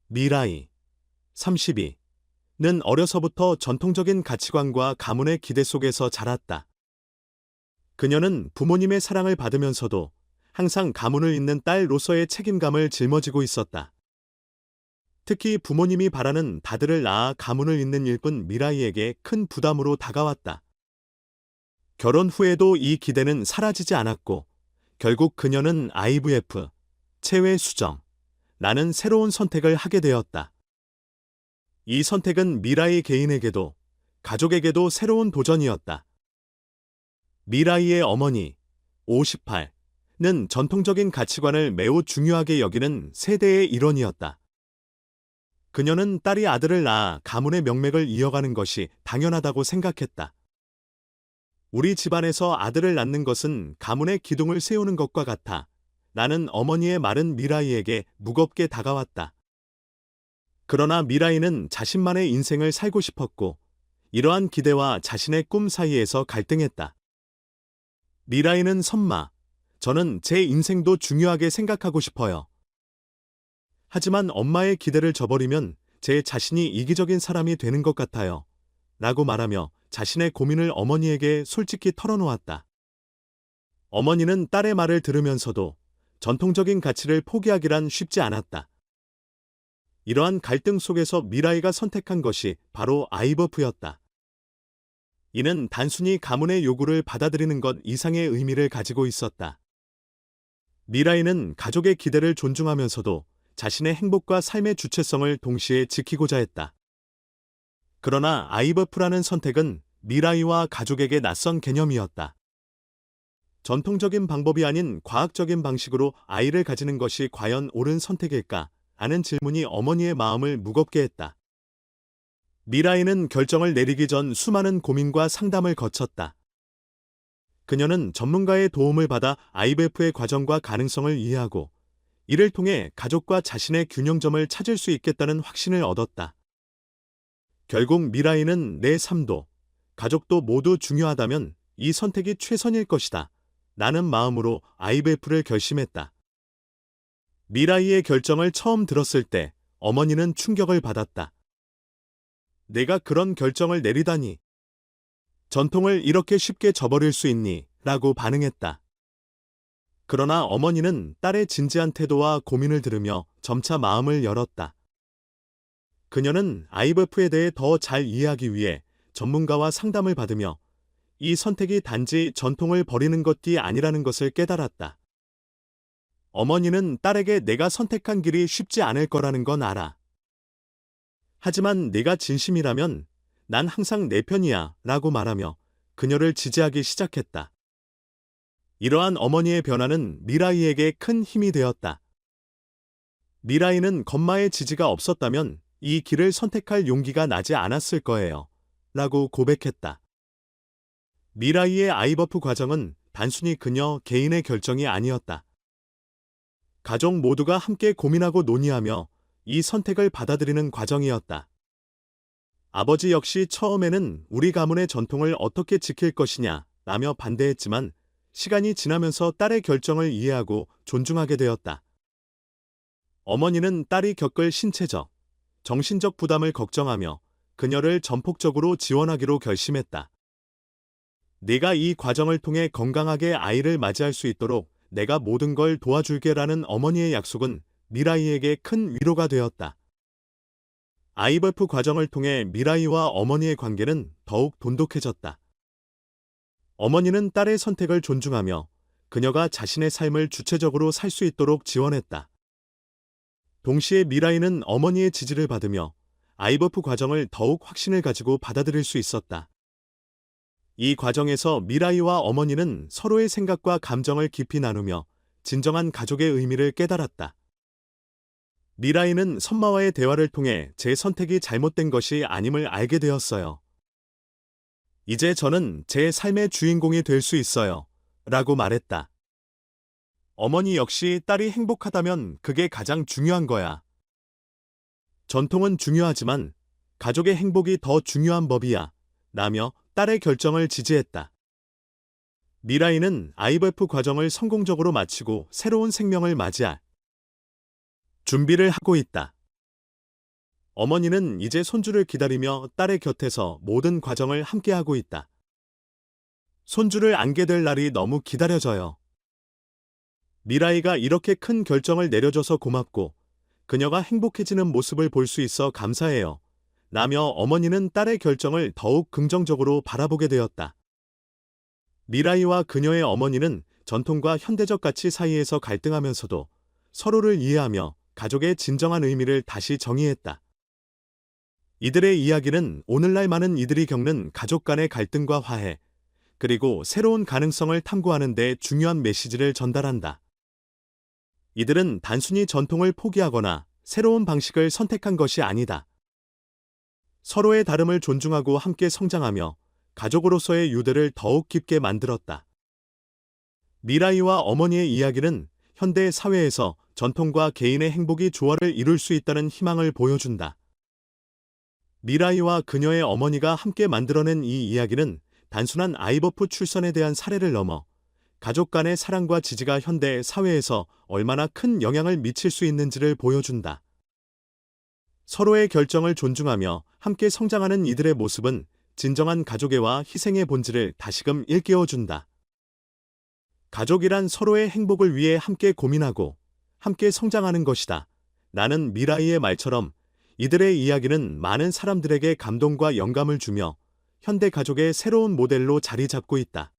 미라이, 32는 어려서부터 전통적인 가치관과 가문의 기대 속에서 자랐다. 그녀는 부모님의 사랑을 받으면서도 항상 가문을 잇는 딸로서의 책임감을 짊어지고 있었다. 특히 부모님이 바라는 다들을 낳아 가문을 잇는 일꾼 미라이에게 큰 부담으로 다가왔다. 결혼 후에도 이 기대는 사라지지 않았고 결국 그녀는 IVF, 체외 수정, 라는 새로운 선택을 하게 되었다. 이 선택은 미라이 개인에게도 가족에게도 새로운 도전이었다. 미라이의 어머니, 58는 전통적인 가치관을 매우 중요하게 여기는 세대의 일원이었다. 그녀는 딸이 아들을 낳아 가문의 명맥을 이어가는 것이 당연하다고 생각했다. 우리 집안에서 아들을 낳는 것은 가문의 기둥을 세우는 것과 같아. 라는 어머니의 말은 미라이에게 무겁게 다가왔다. 그러나 미라이는 자신만의 인생을 살고 싶었고, 이러한 기대와 자신의 꿈 사이에서 갈등했다. 미라이는 선마, 저는 제 인생도 중요하게 생각하고 싶어요. 하지만 엄마의 기대를 저버리면 제 자신이 이기적인 사람이 되는 것 같아요. 라고 말하며 자신의 고민을 어머니에게 솔직히 털어놓았다. 어머니는 딸의 말을 들으면서도 전통적인 가치를 포기하기란 쉽지 않았다. 이러한 갈등 속에서 미라이가 선택한 것이 바로 IVF였다. 이는 단순히 가문의 요구를 받아들이는 것 이상의 의미를 가지고 있었다. 미라이는 가족의 기대를 존중하면서도 자신의 행복과 삶의 주체성을 동시에 지키고자 했다. 그러나 IVF라는 선택은 미라이와 가족에게 낯선 개념이었다. 전통적인 방법이 아닌 과학적인 방식으로 아이를 가지는 것이 과연 옳은 선택일까? 하는 질문이 어머니의 마음을 무겁게 했다. 미라이는 결정을 내리기 전 수많은 고민과 상담을 거쳤다. 그녀는 전문가의 도움을 받아 IVF의 과정과 가능성을 이해하고 이를 통해 가족과 자신의 균형점을 찾을 수 있겠다는 확신을 얻었다. 결국 미라이는 내 삶도, 가족도 모두 중요하다면 이 선택이 최선일 것이다. 라는 마음으로 IVF를 결심했다. 미라이의 결정을 처음 들었을 때 어머니는 충격을 받았다. 내가 그런 결정을 내리다니. 전통을 이렇게 쉽게 저버릴 수 있니? 라고 반응했다. 그러나 어머니는 딸의 진지한 태도와 고민을 들으며 점차 마음을 열었다. 그녀는 IVF에 대해 더 잘 이해하기 위해 전문가와 상담을 받으며 이 선택이 단지 전통을 버리는 것이 아니라는 것을 깨달았다. 어머니는 딸에게 내가 선택한 길이 쉽지 않을 거라는 건 알아. 하지만 네가 진심이라면 난 항상 내 편이야 라고 말하며 그녀를 지지하기 시작했다. 이러한 어머니의 변화는 미라이에게 큰 힘이 되었다. 미라이는 건마의 지지가 없었다면 이 길을 선택할 용기가 나지 않았을 거예요. 라고 고백했다. 미라이의 IVF 과정은 단순히 그녀 개인의 결정이 아니었다. 가족 모두가 함께 고민하고 논의하며 이 선택을 받아들이는 과정이었다. 아버지 역시 처음에는 우리 가문의 전통을 어떻게 지킬 것이냐 라며 반대했지만 시간이 지나면서 딸의 결정을 이해하고 존중하게 되었다. 어머니는 딸이 겪을 신체적, 정신적 부담을 걱정하며 그녀를 전폭적으로 지원하기로 결심했다. 네가 이 과정을 통해 건강하게 아이를 맞이할 수 있도록 내가 모든 걸 도와줄게라는 어머니의 약속은 미라이에게 큰 위로가 되었다. IVF 과정을 통해 미라이와 어머니의 관계는 더욱 돈독해졌다. 어머니는 딸의 선택을 존중하며 그녀가 자신의 삶을 주체적으로 살 수 있도록 지원했다. 동시에 미라이는 어머니의 지지를 받으며 IVF 과정을 더욱 확신을 가지고 받아들일 수 있었다. 이 과정에서 미라이와 어머니는 서로의 생각과 감정을 깊이 나누며 진정한 가족의 의미를 깨달았다. 미라이는 선마와의 대화를 통해 제 선택이 잘못된 것이 아님을 알게 되었어요. 이제 저는 제 삶의 주인공이 될 수 있어요. 라고 말했다. 어머니 역시 딸이 행복하다면 그게 가장 중요한 거야. 전통은 중요하지만 가족의 행복이 더 중요한 법이야. 라며 딸의 결정을 지지했다. 미라이는 IVF 과정을 성공적으로 마치고 새로운 생명을 맞이할 준비를 하고 있다. 어머니는 이제 손주를 기다리며 딸의 곁에서 모든 과정을 함께하고 있다. 손주를 안게 될 날이 너무 기다려져요. 미라이가 이렇게 큰 결정을 내려줘서 고맙고 그녀가 행복해지는 모습을 볼 수 있어 감사해요. 라며 어머니는 딸의 결정을 더욱 긍정적으로 바라보게 되었다. 미라이와 그녀의 어머니는 전통과 현대적 가치 사이에서 갈등하면서도 서로를 이해하며 가족의 진정한 의미를 다시 정의했다. 이들의 이야기는 오늘날 많은 이들이 겪는 가족 간의 갈등과 화해, 그리고 새로운 가능성을 탐구하는 데 중요한 메시지를 전달한다. 이들은 단순히 전통을 포기하거나 새로운 방식을 선택한 것이 아니다. 서로의 다름을 존중하고 함께 성장하며 가족으로서의 유대를 더욱 깊게 만들었다. 미라이와 어머니의 이야기는 현대 사회에서 전통과 개인의 행복이 조화를 이룰 수 있다는 희망을 보여준다. 미라이와 그녀의 어머니가 함께 만들어낸 이 이야기는 단순한 아이버프 출산에 대한 사례를 넘어 가족 간의 사랑과 지지가 현대 사회에서 얼마나 큰 영향을 미칠 수 있는지를 보여준다. 서로의 결정을 존중하며 함께 성장하는 이들의 모습은 진정한 가족애와 희생의 본질을 다시금 일깨워준다. 가족이란 서로의 행복을 위해 함께 고민하고 함께 성장하는 것이다. 라는 미라이의 말처럼 이들의 이야기는 많은 사람들에게 감동과 영감을 주며 현대 가족의 새로운 모델로 자리 잡고 있다.